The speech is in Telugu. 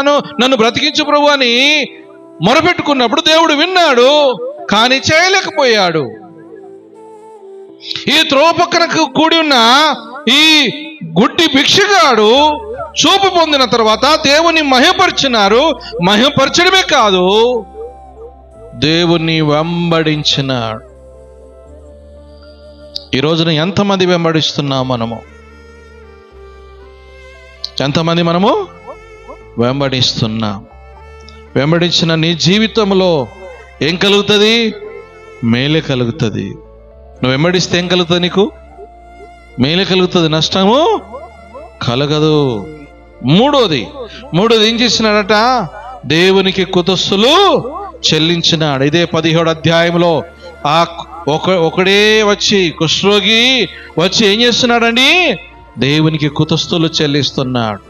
చేస్తున్నాను, నన్ను బ్రతికించు ప్రభు అని మొరపెట్టుకున్నప్పుడు దేవుడు విన్నాడు, కానీ చేయలేకపోయాడు. ఈ త్రోవ పక్కన కూడి ఉన్న ఈ గుడ్డి భిక్షగాడు చూపు పొందిన తర్వాత దేవుని మహిమపరిచినారు. మహిమపరచడమే కాదు, దేవుని వెంబడించినాడు. ఈ రోజున ఎంతమంది వెంబడిస్తున్నాం మనము? ఎంతమంది మనము వెంబడిస్తున్నాం? వెంబడించిన నీ జీవితంలో ఏం కలుగుతుంది? మేలే కలుగుతుంది. నువ్వు వెంబడిస్తే ఏం కలుగుతుంది? నీకు మేలే కలుగుతుంది, నష్టము కలగదు. మూడోది ఏం చేసినాడట? దేవునికి కృతజ్ఞతలు చెల్లించినాడు. ఇదే 17వ అధ్యాయంలో ఆ ఒకడే వచ్చి, కుష్ఠరోగి వచ్చి ఏం చేస్తున్నాడండి? దేవునికి కృతజ్ఞతలు చెల్లిస్తున్నాడు.